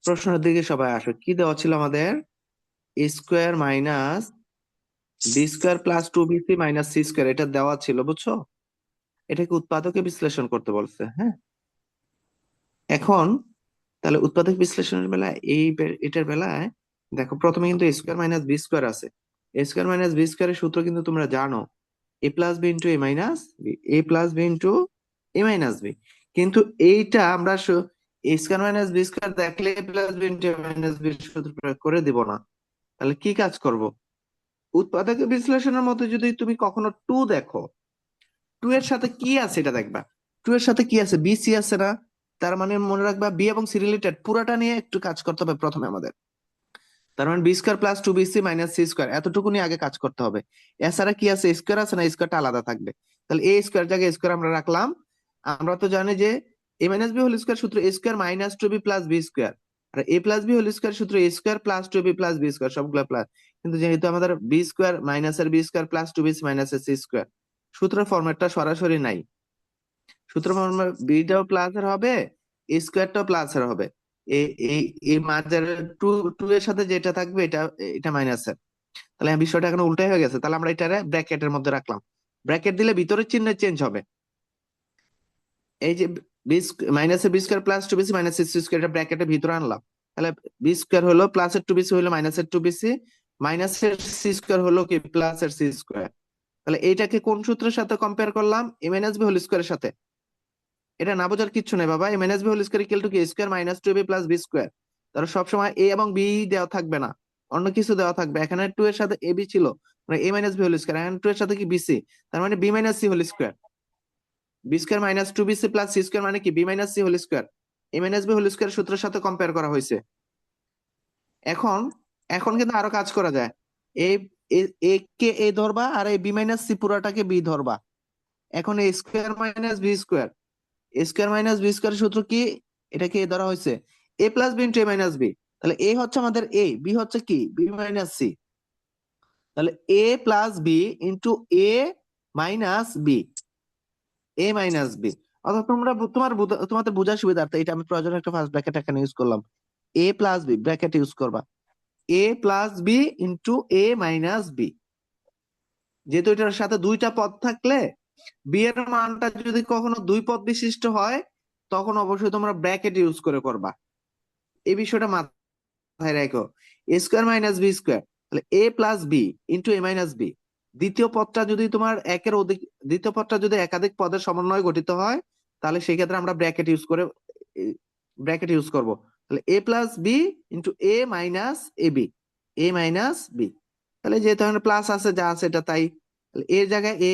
প্রশ্নের দিকে সবাই আসো। কি দেওয়া ছিল আমাদের? A square minus B square plus 2bc minus C square, এটা দেওয়া ছিল, বুঝছো? এটাকে উৎপাদকে বিশ্লেষণ করতে বলছে। হ্যাঁ, এখন তাহলে উৎপাদক বিশ্লেষণের বেলায় এটার বেলায় দেখো, প্রথমে কিন্তু এ স্কোয়ার মাইনাস বি স্কোয়ার আছে। এ স্কোয়ার মাইনাস বি স্কোয়ারের সূত্র কিন্তু তোমরা জানো, এ plus B into A minus B, A plus B into A minus B. কিন্তু এইটা আমরা এ স্কোয়ার মাইনাস বি স্কোয়ার দেখলে এ plus B into A minus B সূত্র প্রয়োগ করে দিব না। তাহলে কি কাজ করব? উৎপাদক বিশ্লেষণের মধ্যে যদি তুমি কখনো টু দেখো, টু এর সাথে কি আছে এটা দেখবা। টু এর সাথে কি আছে? বি সি আছে না? তার মানে মনে রাখবা বি এবং সি রিলেটেড, পুরাটা নিয়ে একটু কাজ করতে হবে প্রথমে আমাদের। তার মানে B square plus 2bc minus C square, এতটুকু নিয়ে আগে কাজ করতে হবে। এছাড়া কি আছে? স্কোয়ার আছে না? স্কোয়ারটা আলাদা থাকবে। তাহলে এ স্কোয়ার জায়গায় স্কোয়ার আমরা রাখলাম। আমরা তো জানি যে A minus B whole square সূত্র A square minus 2b plus B square, আর A plus B whole square সূত্র A square plus 2b plus B square, সবগুলো প্লাস। কিন্তু যেহেতু আমাদের বি স্কোয়ার মাইনাস এর B square plus 2bc minus এর C square, সূত্রের ফরম্যাটটা সরাসরি নাই। সূত্র ফরম্যাট বিটাও প্লাস এর হবে, স্কোয়ারটাও প্লাস এর হবে। এই এই এই মাঝের টু টু এর সাথে যেটা থাকবে এটা এটা মাইনাস এর। তাহলে বিষয়টা এখন উল্টাই হয়ে গেছে। তাহলে আমরা এটা ব্র্যাকেটের মধ্যে রাখলাম। ব্র্যাকেট দিলে ভিতরের চিহ্ন চেঞ্জ হবে। এই যে মাইনাস এর B square plus 2bc minus C square, এটা ব্র্যাকেটের ভিতরে আনলাম। তাহলে বি স্কোয়ার হলো প্লাস এর 2bc হলো মাইনাস এর 2bc, মাইনাস এর সি স্কোয়ার হলো কি প্লাস এর সি স্কোয়ার। তাহলে এইটাকে কোন সূত্রের সাথে কম্পেয়ার করলাম? এ মাইনাস বি হোল স্কোয়ারের সাথে। এটা না বোঝার কিচ্ছু নেই বাবা। A minus B whole square equal to কি? Square minus 2b plus B square. তাহলে সবসময় এ এবং বি দেওয়া থাকবে না, অন্য কিছু দেওয়া থাকবে। এখানে 2 এর সাথে এ বি ছিল, মানে A minus B whole square. এখানে 2 এর সাথে কি? বিসি, তার মানে B minus C whole square. B square minus 2bc plus C square মানে কি? B minus C whole square. A minus B whole square সূত্রের সাথে কম্পেয়ার করা হয়েছে। এখন এখন কিন্তু আরো কাজ করা যায়। এই এ কে এ ধরবা, আর এই বি মাইনাস সি পুরাটাকে বি ধরবা। এখন A square minus B square, A square minus B square সূত্র কি? এটাকে এ ধরা হয়েছে, A plus B into A minus B. তাহলে এ হচ্ছে আমাদের এ, বি হচ্ছে কি? B minus C. তাহলে A plus B into A minus B, A minus B. অর্থাৎ তোমাদের বোঝার সুবিধার্থে এটা আমি প্রয়োজন একটা ফার্স্ট ব্র্যাকেট এখানে ইউজ করলাম। এ প্লাস বি ব্র্যাকেট ইউজ করবা, এ plus B into A minus B. যেহেতু এটার সাথে দুইটা পদ থাকলে বি এর মানটা যদি কখনো দুই পদ বিশিষ্ট হয়, তখন অবশ্যই তোমরা ব্র্যাকেট ইউজ করে করবা। এই বিষয়টা মাথায় রেখো। এ স্কোয়ার মাইনাস বি স্কোয়ার, তাহলে A plus B into A minus B. দ্বিতীয় পদটা যদি তোমার একের অধিক, দ্বিতীয় পদটা যদি একাধিক পদের সমন্বয়ে গঠিত হয়, তাহলে সেই ক্ষেত্রে আমরা ব্র্যাকেট ইউজ করব। তাহলে A plus B into A minus A B, A minus B. তাহলে যেহেতু এখানে প্লাস আছে, যা আছে এটা তাই। তাহলে এর জায়গায় এ,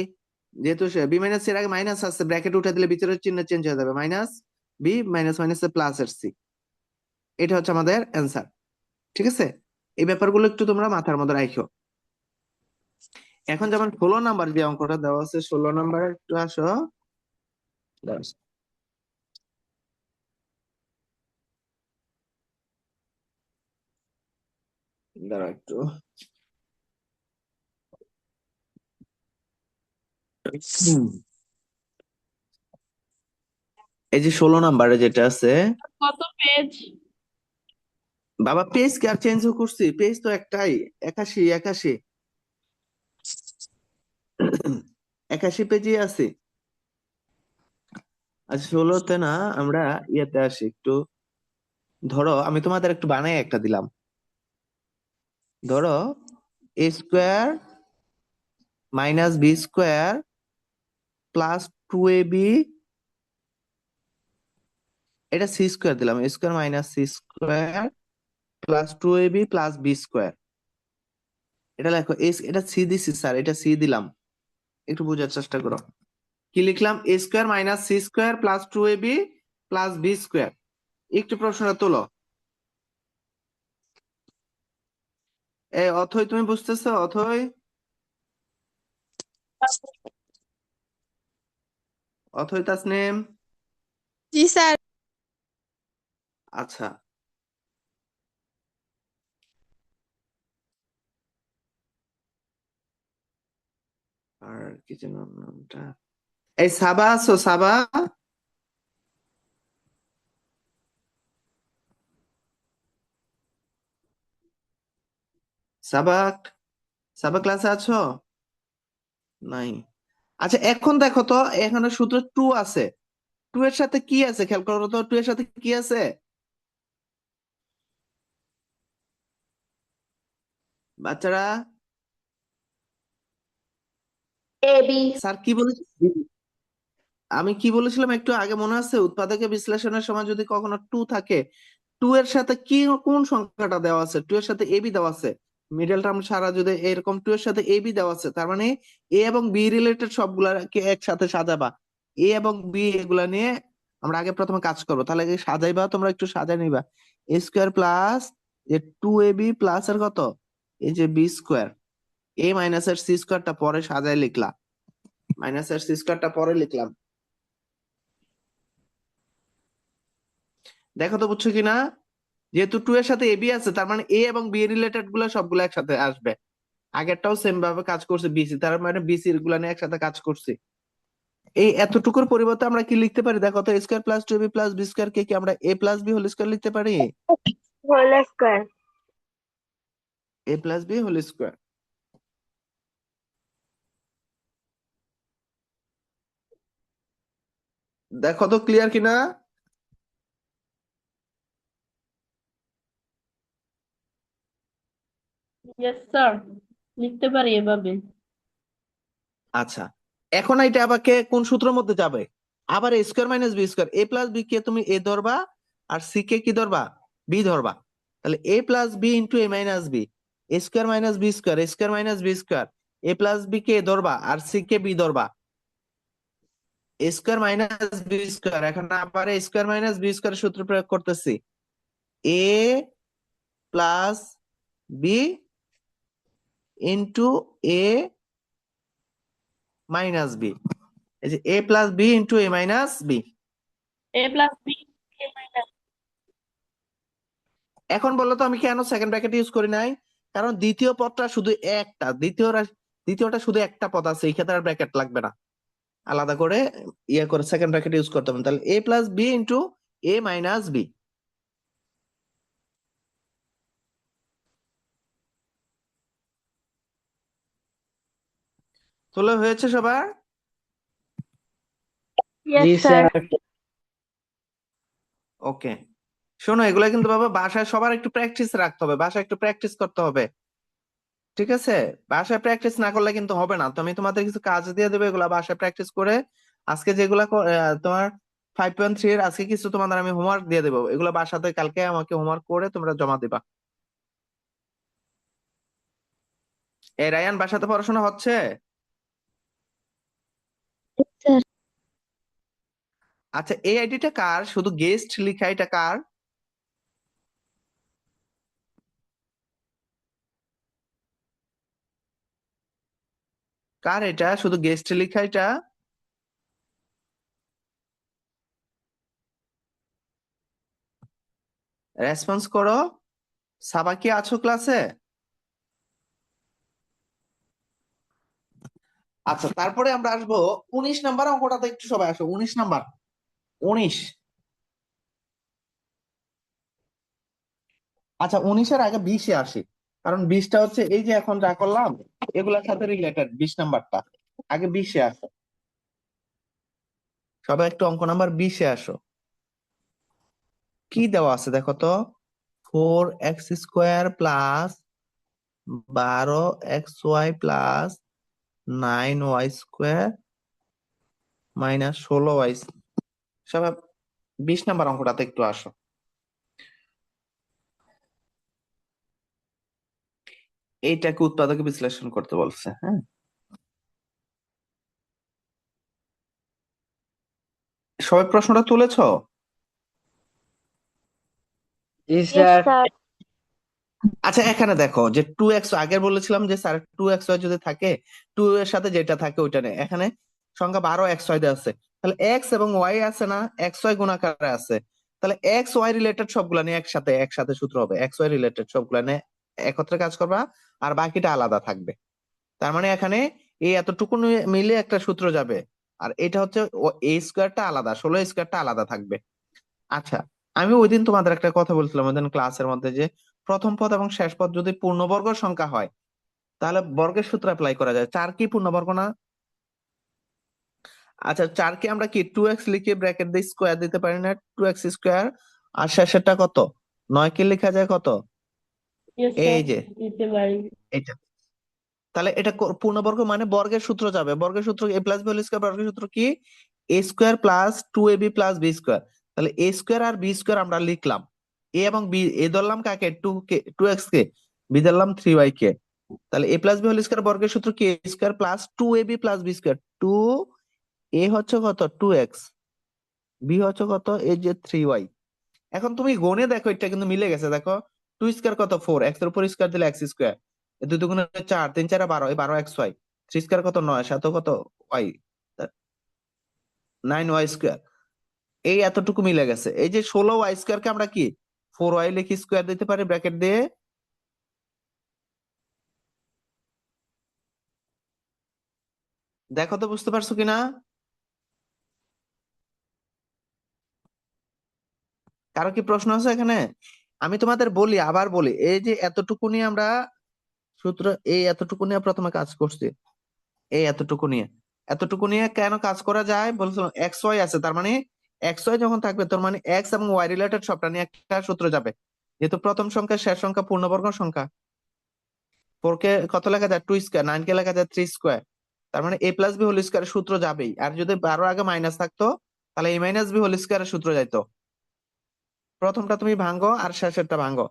যেহেতু বি মাইনাস এর আগে মাইনাস আছে, ব্র্যাকেট উঠে দিলে ভিতরের চিহ্ন চেঞ্জ হয়ে যাবে, minus B minus minus plus এর সি। এটা হচ্ছে আমাদের অ্যান্সার। ঠিক আছে, এই ব্যাপারগুলো একটু তোমরা মাথার মধ্যে রাখো। এখন যেমন 16 নাম্বার যে অঙ্কটা দেওয়া আছে, 16 নাম্বারে একটু আসো। দাঁড়া একটু। এই যে 16 নাম্বারে যেটা আছে, কত পেজ? বাবা পেজ কি আর চেঞ্জ করছি? পেজ তো একটাই, 81 81 81 পেজে আছে। আচ্ছা 16তে না, আমরা ইয়েতে আসি একটু। ধরো আমি তোমাদের একটু বানাই একটা দিলাম। ধরো A square minus B square plus 2ab, এটা সি স্কোয়ার দিলাম, A square minus C square plus 2ab plus B square. এটা লেখো এটা সি দিছি স্যার, এটা সি দিলাম, একটু বোঝার চেষ্টা করো। কি লিখলাম? A square minus C square plus 2ab plus B square. একটু প্রশ্নটা তোলো। অথই তুমি বুঝতেছো? অথই, অথই তাসনিম। জি স্যার। আচ্ছা, আর কি যেন নামটা, এই সাবা আছো? সাবা, সাবাক, সাবাক ক্লাসে আছো? নাই। আচ্ছা এখন দেখো তো, এখানে সূত্র টু আছে। টু এর সাথে কি আছে খেয়াল করো তো, টু এর সাথে কি আছে বাচ্চারা? এবি। স্যার কি বলেছে? আমি কি বলেছিলাম একটু আগে মনে আছে, উৎপাদকে বিশ্লেষণের সময় যদি কখনো টু থাকে, টু এর সাথে কি, কোন সংখ্যাটা দেওয়া আছে? টু এর সাথে এবি দেওয়া আছে। মিডল টার্ম ছাড়া যদি এরকম টু এর সাথে এবি দেওয়া আছে, তার মানে এ এবং বি রিলেটেড সবগুলাকে একসাথে সাজাবা। এ এবং বি এগুলা নিয়ে আমরা আগে প্রথমে কাজ করবো, তাহলে এই সাজাইবা, তোমরা একটু সাজাই নিবা। এ স্কোয়ার প্লাস যে টু এ বি প্লাস এর কত, এই যে বি স্কোয়ার, এ মাইনাস এর সি স্কোয়ারটা পরে সাজায় লিখলা, মাইনাস এর সি স্কোয়ারটা পরে লিখলাম। দেখো তো বুঝছো কিনা? যেহেতু টু এর সাথে এবি আছে, তার মানে এ এবং বি রিলেটেড গুলো সবগুলো একসাথে আসবে। আগেরটাও সেম ভাবে কাজ করছে বিসি, তার মানে বিসি গুলা নিয়ে একসাথে কাজ করছি। এই এতটুকুর পরিবর্তে আমরা কি লিখতে পারি দেখো তো, A square plus two AB plus B square কে কি আমরা A plus B whole square লিখতে পারি? Whole square. A plus B whole square. দেখো তো ক্লিয়ার কিনা? ইয়েস স্যার, লিখতে পারি এভাবে। আচ্ছা, এখন এটা আবার কে কোন সূত্রের মধ্যে যাবে? আবার এ square minus B square, A plus B কে তুমি এ ধরবা, আর সি কে কি ধরবা? বি ধরবা। তাহলে A plus B into A minus B, A square minus B square, A square minus B square, A plus B কে এ ধরবা আর সি কে বি ধরবা। এ square minus B square, এখন আবার এ স্কোয়ার মাইনাস বি স্কোয়ার সূত্র প্রয়োগ করতেছি। এ plus B into A minus B, এই যে এ plus B into A minus B. A plus B A minus. এখন বলো তো আমি কেন সেকেন্ড ব্র্যাকেট ইউজ করি নাই? কারণ দ্বিতীয় পদটা শুধু একটা, দ্বিতীয়টা শুধু একটা পদ আছে, এই ক্ষেত্রে আর ব্র্যাকেট লাগবে না, আলাদা করে ইয়ে করে সেকেন্ড ব্র্যাকেট ইউজ করতে হবে। তাহলে A plus B into A minus B. তাহলে হয়েছে সবার? ইয়েস জি স্যার। স্যার। ওকে, শোনো এগুলা কিন্তু বাবা বাসায় সবার একটু প্র্যাকটিস রাখতে হবে, বাসায় একটু প্র্যাকটিস করতে হবে, ঠিক আছে? বাসায় প্র্যাকটিস না করলে কিন্তু হবে না। তো আমি তোমাদের কিছু কাজ দিয়ে দেবো, এগুলা বাসায় প্র্যাকটিস করে আজকে যেগুলা তোমার 5.3 এর আজকে কিছু তোমাদের আমি হোমওয়ার্ক দিয়ে দেবো, এগুলো বাসাতে কালকে আমাকে হোমওয়ার্ক করে তোমরা জমা দিবা। এই রায়ান, বাসাতে পড়াশোনা হচ্ছে? স্যার। আচ্ছা, এই আইডিটা কার? শুধু গেস্ট লিখা, এটা কার? কার এটা শুধু গেস্ট লিখা এটা? রেসপন্স করো। সাবা কি আছো ক্লাসে? আচ্ছা, তারপরে আমরা আসবো 19 নাম্বার অঙ্কটাতে, একটু সবাই আসো 19 নাম্বার। 19। আচ্ছা, 19-এর আগে 20-এ আসি, কারণ 20টা হচ্ছে এই যে এখন যা করলাম এগুলোর সাথে রিলেটেড। 20 নাম্বারটা আগে, 20-এ আসো সবাই, একটু অঙ্ক নাম্বার 20-এ আসো। কি দেওয়া আছে দেখো তো, 4x² plus 12xy plus 9y² minus 16y। সবাই 20 নাম্বার অঙ্কটাতে একটু আসো। এইটাকে উৎপাদকে বিশ্লেষণ করতে বলছে, হ্যাঁ? সবাই প্রশ্নটা তুলেছো? জি ইয়েস স্যার। স্যার। আচ্ছা, এখানে দেখো যে 2x, আগে বলেছিলাম যে স্যার 2xy যদি থাকে, 2 এর সাথে যেটা থাকে ওইটা নেই। এখানে সংখ্যা 12xy দেওয়া আছে, তাহলে এক্স এবং ওয়াই আছে না, xy গুণাকারে আছে। তাহলে এক্স ওয়াই রিলেটেড সবগুলা নিয়ে একসাথে একসাথে সূত্র হবে, এক্স ওয়াই রিলেটেড সবগুলা নিয়ে একত্রে কাজ করবা, আর বাকিটা আলাদা থাকবে। তার মানে এখানে এই এতটুকু মিলে একটা সূত্র যাবে, আর এটা হচ্ছে এ স্কোয়ারটা আলাদা, 16 স্কোয়ারটা আলাদা থাকবে। আচ্ছা, আমি ওই দিন তোমাদের একটা কথা বলছিলাম ওই দিন ক্লাসের মধ্যে, যে প্রথম পদ এবং শেষ পদ যদি পূর্ণবর্গ সংখ্যা হয় তাহলে বর্গের সূত্র অ্যাপ্লাই করা যায়। 4 কি পূর্ণবর্গ না? আচ্ছা, 4 কে আমরা কি 2x লিখে ব্র্যাকেট দিয়ে স্কোয়ার দিতে পারি না? 2x square. আর শেষেরটা কত? 9 কে লেখা যায় কত? ইয়েস এই স্যার, যে দিতে পারি। এটা। তাহলে এটা পূর্ণবর্গ মানে বর্গের সূত্র যাবে। বর্গের সূত্র a plus b whole square. বর্গের সূত্র কি? a square plus 2ab plus b square. তাহলে a স্কয়ার আর b স্কয়ার আমরা লিখলাম। a এবং b, a ধরলাম কাকে? 2x কে, b ধরলাম 3y কে। তাহলে a plus b whole square বর্গের সূত্র কি? a square plus 2ab plus b square. 2a হচ্ছে কত? 2x, b হচ্ছে কত? এই যে 3y। এখন তুমি গণে দেখো, এটা কিন্তু মিলে গেছে। দেখো 2 স্কয়ার কত? 4, x এর উপর স্কয়ার দিলে x স্কয়ার, 2 দুগুণে 4, 3 4 12, এই 12xy। 3 স্কয়ার কত? 9, 7 কত? y, 9y square. এই এতটুকু মিলে গেছে। এই যে 16y স্কয়ার কে আমরা কি 4y লিখে স্কয়ার দিতে পারি ব্র্যাকেট দিয়ে। দেখো তো বুঝতে পারছো কিনা? কারো কি প্রশ্ন আছে এখানে? আমি তোমাদের বলি, আবার বলি, এই যে এতটুকু নিয়ে আমরা সূত্র, এই এতটুকু নিয়ে প্রথমে কাজ করছি। এই এতটুকু নিয়ে কেন কাজ করা যায় বলছিলাম? এক্স ওয়াই আছে, তার মানে এক্স ওয়াই যখন থাকবে তার মানে এক্স এবং ওয়াই রিলেটেড সবটা নিয়ে একটা সূত্র যাবে। যেহেতু প্রথম সংখ্যা শেষ সংখ্যা পূর্ণবর্গ সংখ্যা। 4 কে কত লেখা যায়? 2 স্কয়ার। 9 কে লেখা যায় 3 স্কয়ার। তার মানে a প্লাস বি হোল স্কয়ারের সূত্র যাবেই। আর যদি 12 আগে মাইনাস থাকতো তাহলে a মাইনাস বি হোল স্কয়ারের সূত্র যাইতো। প্রথমটা তুমি ভাঙো আর শেষেরটা ভাঙো।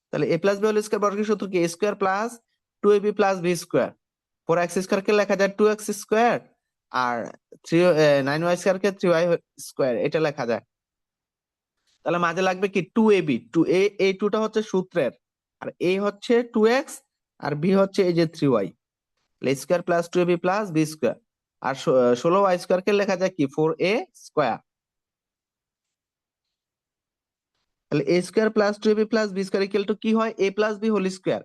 তাহলে a plus B whole square বর্গের সূত্র কি? a square plus 2ab plus b square. 4x square কে লেখা যায় 2x স্কয়ার। আর 9y স্কয়ার কে 3y স্কয়ার, এটা লেখা যায়। তাহলে মাঝে লাগবে কি? 2ab। এই 2টা হচ্ছে সূত্রের, আর a হচ্ছে 2x, আর b হচ্ছে এই যে 3y। Square plus 2ab plus b square. আর 16y স্কয়ার কে লেখা যায় কি? 4a square. তাহলে a square plus 2ab plus b square equal to কি হয়? a plus b whole square.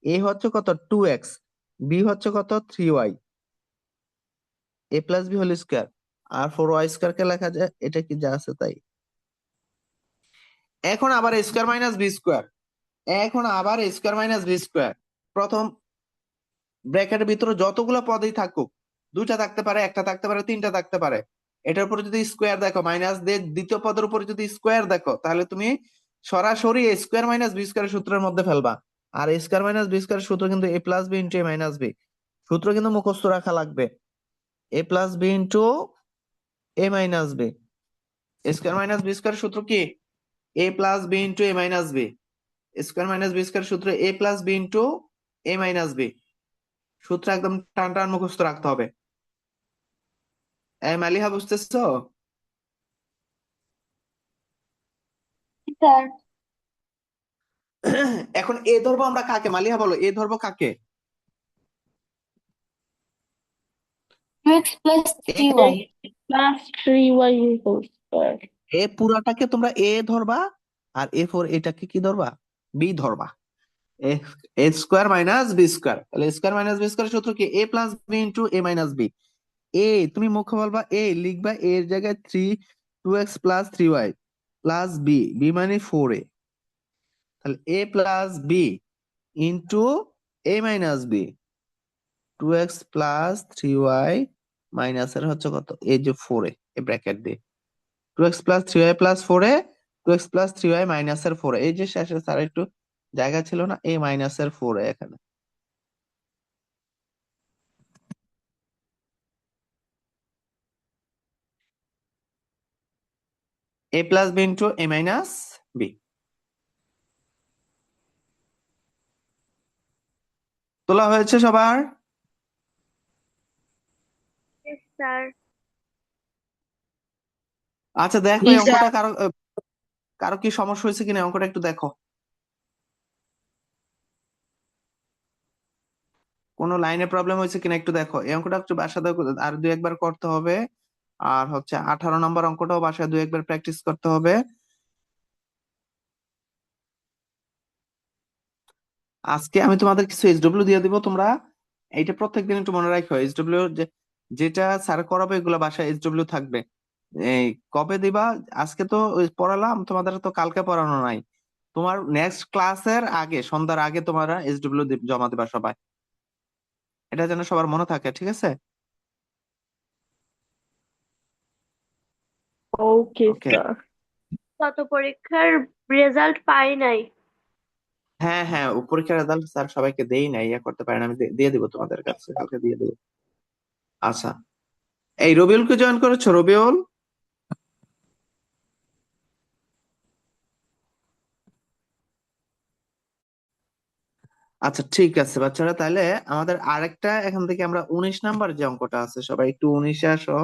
a হচ্ছে কত? 2x, b হচ্ছে কত? 3y। a plus b whole square আর 4y স্কয়ার কে লেখা যায়, এটা কি যা আছে তাই। এখন আবার a square minus b square. এখন আবার a square minus b square. প্রথম ব্র্যাকেটের ভিতরে যতগুলো পদই থাকুক, 2টা থাকতে পারে, একটা থাকতে পারে, 3টা থাকতে পারে, এটার উপরে যদি স্কোয়ার দেখো, মাইনাস দিয়ে দ্বিতীয় পদের উপরে যদি স্কোয়ার দেখো, তাহলে তুমি সরাসরি A square minus B square সূত্রের মধ্যে ফেলবা। আর A square minus B square সূত্র কিন্তু A plus B into A minus B. সূত্র কিন্তু মুখস্থ রাখা লাগবে। A plus B into A minus B. Square minus B square সূত্র কি? A plus B into A minus B. Square minus B square সূত্র A plus B into A minus B. সূত্র একদম টান টান মুখস্থ রাখতে হবে। মালিহা, বুঝতেছো? স্যার। এখন এ ধরবো আমরা কাকে? মালিহা বলো, এ ধরবো কাকে? 2x plus এ 3y. Plus 3y whole square. এ পুরাটাকে তোমরা এ ধরবা, আর এ ফোর এটাকে কি ধরবা? বি ধরবা। এ এ স্কোয়ার মাইনাস বি স্কোয়ার। তাহলে স্কোয়ার মাইনাস বি স্কোয়ার সূত্র কি? A plus B into A minus B. এ তুমি মুখে বলবা এ, লিখবা এ এর জায়গায় 2x plus 3y plus B, B মানে 4a। তাহলে A plus B into A minus B. 2x plus 3y minus এর হচ্ছে কত? এই যে 4a, এ ব্র্যাকেট দিয়ে 2x plus 3y plus 4a, 2x plus 3y minus এর 4a। এই যে শেষে স্যার একটু জায়গা ছিল না, এই মাইনাস এর 4a এখানে। a plus B into A minus B. তোলা হয়েছে সবার? Yes, sir. আচ্ছা দেখো এই Yes, sir. অঙ্কটা কারো কারো কি সমস্যা হয়েছে কিনা অঙ্কটা একটু দেখো। কোনো লাইনে প্রবলেম হয়েছে কিনা একটু দেখো। এই অঙ্কটা একটু বাসায় আর 2 একবার করতে হবে। আর হচ্ছে 18 নম্বর অঙ্কটাও বাসায় 2 একবার প্র্যাকটিস করতে হবে। আজকে আমি তোমাদের কিছু এইচডব্লিউ দিয়ে দিব, তোমরা এইটা প্রত্যেকদিন একটু মনে রাখো। এইচডব্লিউ যেটা স্যার করাবে এগুলো বাসায় এইচডব্লিউ থাকবে। এই কবে দিবা? আজকে তো ওই পড়ালাম তোমাদের, তো কালকে পড়ানো নাই। তোমার নেক্সট ক্লাসের আগে, সন্ধ্যার আগে তোমরা এসডব্লিউ জমা দিবা সবাই। এটা যেন সবার মনে থাকে, ঠিক আছে? Okay, ওকে। sir. গত পরীক্ষার রেজাল্ট পাই নাই। হ্যাঁ হ্যাঁ, ও পরীক্ষার রেজাল্ট স্যার সবাইকে দেই নাই, ইয়ে করতে পারেন, আমি দিয়ে দিব তোমাদের কাছে, কালকে দিয়ে দেবো। আচ্ছা, এই রবিউলকে জয়েন করেছো? রবিউল, আচ্ছা ঠিক আছে বাচ্চারা, তাহলে আমাদের আরেকটা এখান থেকে আমরা 19 নাম্বার যে অঙ্কটা আছে, সবাই একটু 19-এ আসো,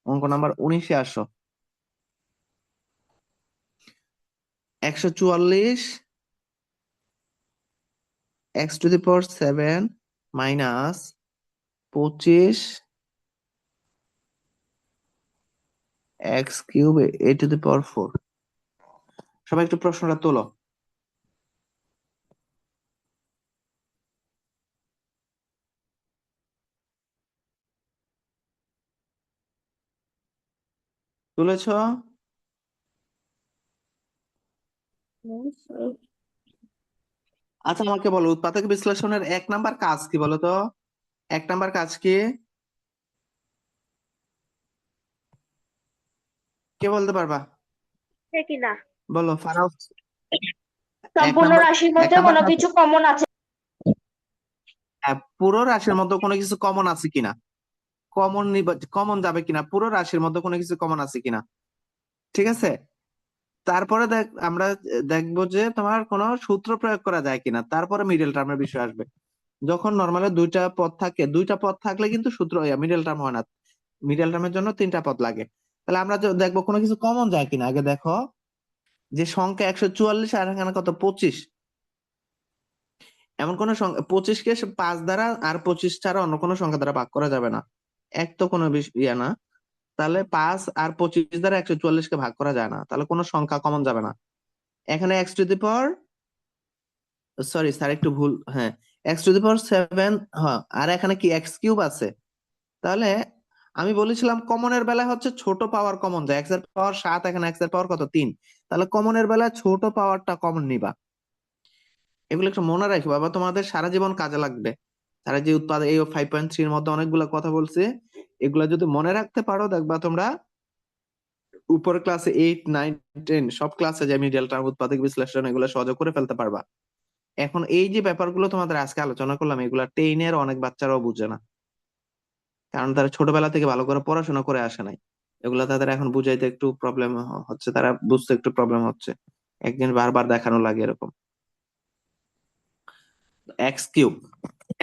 অঙ্ক নাম্বার 19-এ আসো। 144 x⁴ মাইনাস 25 x³ a⁴। সবাই একটু প্রশ্নটা তোলো। তুলেছো? No, sir. আচ্ছা আমাকে বলো, উৎপাদক বিশ্লেষণের 1 নাম্বার কাজ কি বলো তো? 1 নাম্বার কাজ কি? কে বলতে পারবা? সে কিনা বলো ফারাজ। এক সম্পূর্ণ নাম্বার রাশির এক মধ্যে নাম্বার কোনো কাজ, কিছু কমন আছে। পুরো রাশির মধ্যে কোনো কিছু কমন আছে কিনা, কমন যাবে কিনা, পুরো রাশির মধ্যে কোনো কিছু কমন আছে কিনা, ঠিক আছে? তারপরে আমরা দেখবো যে তোমার কোনো সূত্র প্রয়োগ করা যায় কিনা, তারপরে মিডল টার্মের বিষয় আসবে। যখন নর্মালি দুইটা পদ থাকে, দুইটা পদ থাকলে কিন্তু সূত্র মিডল টার্ম হয় না, মিডল টার্মের জন্য 3টা পদ লাগে। তাহলে আমরা দেখবো কোনো কিছু কমন যায় কিনা। আগে দেখো যে সংখ্যা 144 আর এখানে কত 25, এমন কোন সংখ্যা 25-কে 5 দ্বারা আর 25 ছাড়া অন্য কোনো সংখ্যা দ্বারা ভাগ করা যাবে না, এক তো কোনো ইয়া না। তাহলে 5 আর 25 দ্বারা 144-কে ভাগ করা যায় না, তাহলে কোনো সংখ্যা কমন যাবে না। এখানে সরি স্যার একটু ভুল, হ্যাঁ x⁴ হ্যাঁ, আর এখানে কি x³ আছে। তাহলে আমি বলেছিলাম কমনের বেলায় হচ্ছে ছোট পাওয়ার কমন যায়, x⁴ 7, এখানে x⁴ কত 3, তাহলে কমনের বেলায় ছোট পাওয়ারটা কমন নিবা। এগুলো একটু মনে রাখবে বাবা, তোমাদের সারা জীবন কাজে লাগবে। তারা যে উৎপাদক এই 5.3 এর মধ্যে অনেকগুলো কথা বলছে, এগুলা যদি মনে রাখতে পারো দেখবা তোমরা উপরের ক্লাসে 8, 9, 10 সব ক্লাসে যে মিডল টার্ম, উৎপাদক বিশ্লেষণ, এগুলো সহজে করে ফেলতে পারবা। এখন এই যে ব্যাপারগুলো তোমাদের আজকে আলোচনা করলাম, এগুলা 10-এর অনেক বাচ্চারাও বুঝে না, কারণ তারা ছোটবেলা থেকে ভালো করে পড়াশোনা করে আসে নাই। এগুলা তাদের এখন বুঝাইতে একটু প্রবলেম হচ্ছে, তারা বুঝতে একটু প্রবলেম হচ্ছে, একদিন বারবার দেখানো লাগে এরকম। x³,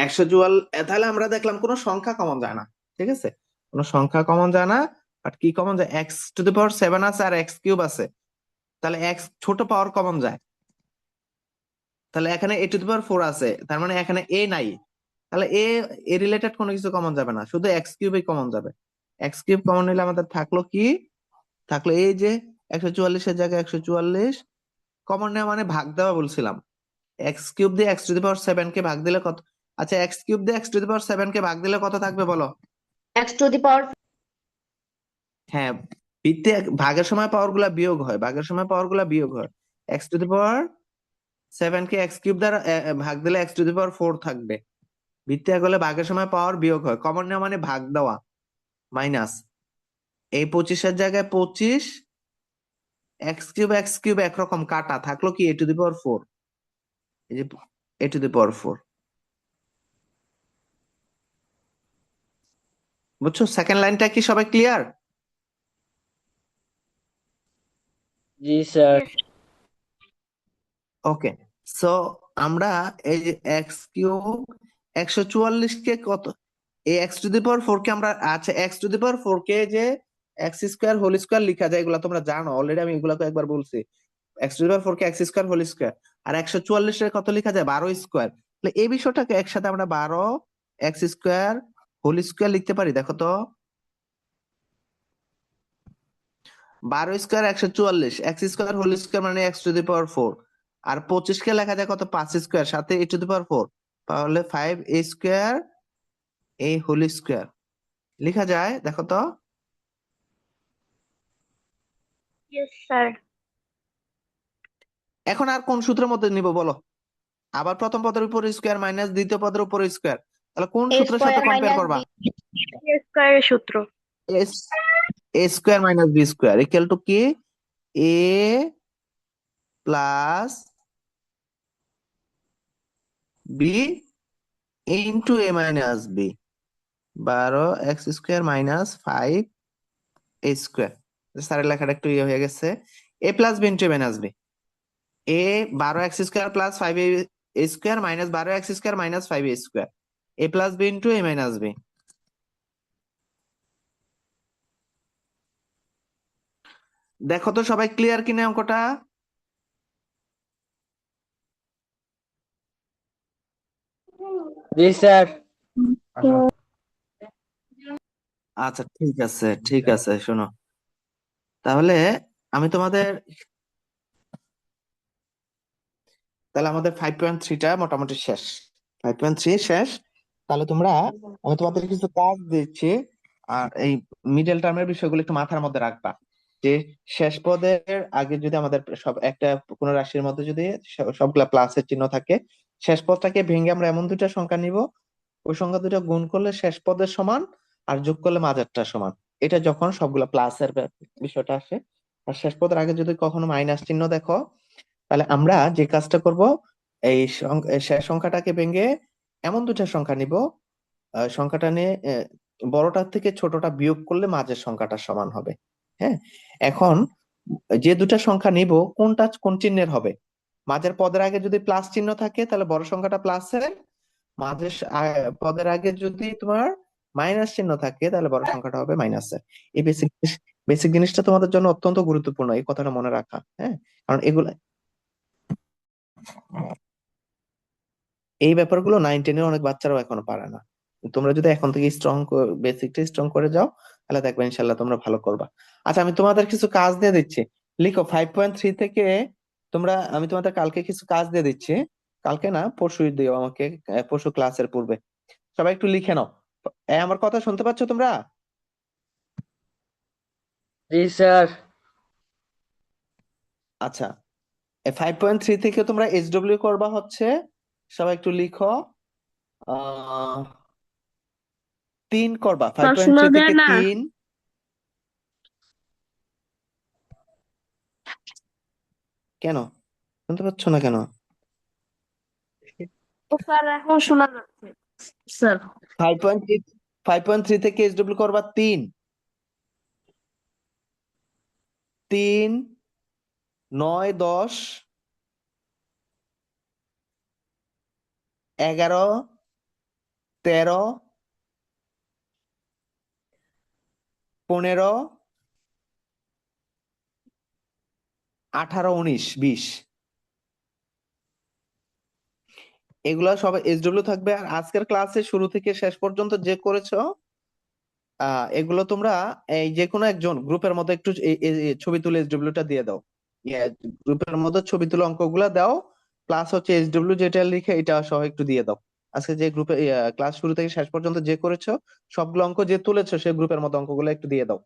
144, তাহলে আমরা দেখলাম কোনো সংখ্যা কমন যায় না, ঠিক আছে? কোনো সংখ্যা কমন যায় না, বাট কি কমন যায়, x⁴ আছে আর x³ আছে, তাহলে x ছোট পাওয়ার কমন যায়। তাহলে এখানে a⁴ আছে, তার মানে এখানে a নাই, তাহলে এ রিলেটেড কোনো কিছু কমন যাবে না, শুধু x³ কমন যাবে। x³ কমন নিলে আমাদের থাকলো কি, থাকলো এই যে 144-এর জায়গায় 144 কমন নেওয়া মানে ভাগ দেওয়া বলছিলাম। x³ দিয়ে x⁴ কে ভাগ দিলে কত, আচ্ছা x³ দিয়ে x⁴ কে ভাগ দিলে কত থাকবে বলো? x⁴। হ্যাঁ, ভিত্তি ভাগের সময় পাওয়ার গুলা বিয়োগ হয়, ভাগের সময় পাওয়ার গুলা বিয়োগ হয়। x⁴ কে x³ দ্বারা ভাগ দিলে x⁴ থাকবে। ভিত্তি এক হলে ভাগের সময় পাওয়ার বিয়োগ হয়, কমন নেওয়া মানে ভাগ দেওয়া, মাইনাস এই 25-এর জায়গায় 25, x³ একরকম কাটা, থাকলো কি a⁴, এই যে a⁴। বুঝছো সেকেন্ড লাইনটা কি, সবাই ক্লিয়ার? জি স্যার। Yes, ওকে, সো আমরা এই যে x³ 144-কে কত, এই x⁴ কে আমরা, আচ্ছা x⁴ কে যে x² হোল স্কয়ার লিখা যায়, এগুলা তোমরা জানো অলরেডি, আমি এগুলা তো একবার বলছি। x⁴ কে x² হোল স্কয়ার, আর 144-এর কত লিখা যায় 12 স্কয়ার। তাহলে এই বিষয়টাকে একসাথে আমরা 12 x² হোল স্কয়ার লিখতে পারি, দেখো তো। 12 স্কয়ার 144, x² হোল স্কয়ার মানে x⁴, আর 25-কে লেখা যায় কত 5 স্কয়ার, সাথে a⁴, তাহলে 5a² হোল স্কয়ার লেখা যায়, দেখো তো। yes, sir. এখন আর কোন সূত্রের মধ্যে নিব বলো? আবার প্রথম পদের উপর স্কোয়ার মাইনাস দ্বিতীয় পদের উপর স্কোয়ার, তাহলে কোন এ সূত্রের সাথে স্কোয়ার কম্পেয়ার মাইনাস করবা? বি স্কোয়ারের সূত্র। এস A square minus B square equal to কি? A plus B into A minus B, 12x² - 5a²। স্যারের লেখাটা একটু ইয়ে হয়ে গেছে। A plus B into A minus B, A 12x² plus 5a² minus 12x² minus 5a², A plus B into A minus B. দেখো তো সবাই clear কিনা অঙ্কটা? জি স্যার। আচ্ছা ঠিক আছে, ঠিক আছে, শোনো তাহলে আমি তোমাদের, তাহলে আমাদের 5.3টা মোটামুটি শেষ, 5.3 শেষ। তাহলে তোমরা, আমি তোমাদের কিছু কাজ দিচ্ছি, আর এই মিডল টার্মের বিষয়গুলো একটু মাথার মধ্যে রাখবা। যে শেষ পদের আগে যদি আমাদের সব একটা কোনো রাশির মধ্যে যদি সবগুলা প্লাসের চিহ্ন থাকে, শেষ পদটাকে ভেঙে আমরা এমন দুইটা সংখ্যা নিব, ওই সংখ্যা দুটো গুণ করলে শেষ পদের সমান, আর যোগ করলে মাঝেরটা সমান। এটা যখন সবগুলা প্লাসের বিষয়টা আসে, আর শেষ পদের আগে যদি কখনো মাইনাস চিহ্ন দেখো, তাহলে আমরা যে কাজটা করব, এই শেষ সংখ্যাটাকে ভেঙে এমন দুটা সংখ্যা নিব, সংখ্যাটা নিয়ে বড়টার থেকে ছোটটা বিয়োগ করলে মাঝের সংখ্যাটা সমান হবে। হ্যাঁ, এখন যে দুটা সংখ্যা নিব কোনটা কোন চিহ্নের হবে? মাঝের পদের আগে যদি প্লাস চিহ্ন থাকে তাহলে বড় সংখ্যাটা প্লাসের, মাঝের পদের আগে যদি তোমার মাইনাস চিহ্ন থাকে তাহলে বড় সংখ্যাটা হবে মাইনাসের। এই বেসিক জিনিসটা তোমাদের জন্য অত্যন্ত গুরুত্বপূর্ণ, এই কথাটা মনে রাখা। হ্যাঁ, কারণ এগুলো, এই ব্যাপারগুলো 9-10-এর অনেক বাচ্চারাও এখনো পারে না। তোমরা যদি এখন থেকে বেসিকটা স্ট্রং করে যাও, তাহলে দেখবে ইনশাল্লাহ তোমরা ভালো করবা। আচ্ছা আমি তোমাদের কিছু কাজ দিয়ে দিচ্ছি, লিখো 5.3 থেকে। আমি তোমাদের কালকে কিছু কাজ দিয়ে দিচ্ছি, কালকে না পরশু দিও আমাকে, পরশু ক্লাসের পূর্বে। সবাই একটু লিখে নাও। আমার কথা শুনতে পাচ্ছ তোমরা? জি স্যার। আচ্ছা, 5.3 থেকে তোমরা SW করবা হচ্ছে, সবাই একটু লিখো, 3 করবা। স্যার শোনা 5.3 যায় থেকে না। 3। কেন শুনতে পাচ্ছ না কেন? ও স্যার এখন শোনা যাচ্ছে স্যার। 5.3, 5.3 থেকে SW করবা 3, 3, 9, 10, 11, 13, 15, 18, 19, 20, এগুলা সব SW থাকবে। আর আজকের ক্লাসে শুরু থেকে শেষ পর্যন্ত যে করেছো, এগুলো তোমরা এই যে কোনো একজন গ্রুপের মধ্যে একটু ছবি তুলে SW টা দিয়ে দাও। গ্রুপের মধ্যে ছবি তুলে অঙ্কগুলা দাও, প্লাস হচ্ছে SW যেটা লিখে এটা সহ একটু দিয়ে দাও। আজকে যে গ্রুপে ক্লাস শুরু থেকে শেষ পর্যন্ত যে করেছো, সবগুলো অঙ্ক যে তুলেছো সেই গ্রুপের মধ্যে অঙ্কগুলো একটু দিয়ে দাও,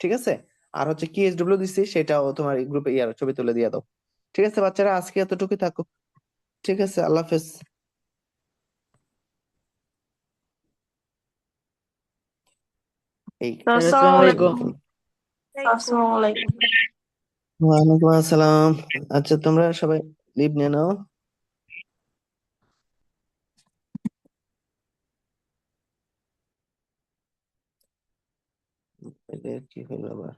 ঠিক আছে? আর হচ্ছে কি SW দিছি সেটাও তোমার গ্রুপে ছবি তুলে দিয়ে দাও। ঠিক আছে বাচ্চারা, আজকে এতটুকুই থাকো। ঠিক আছে, আল্লাহ হাফেজ। এই স্যার আসসালামু আসসালামু আলাইকুম। আলাইকুম। স্যার আসসালামু আলাইকুম। ওয়ালাইকুম আসসালাম। আচ্ছা তোমরা সবাই লিভ নিয়ে নাও। এদের কি হলো আবার?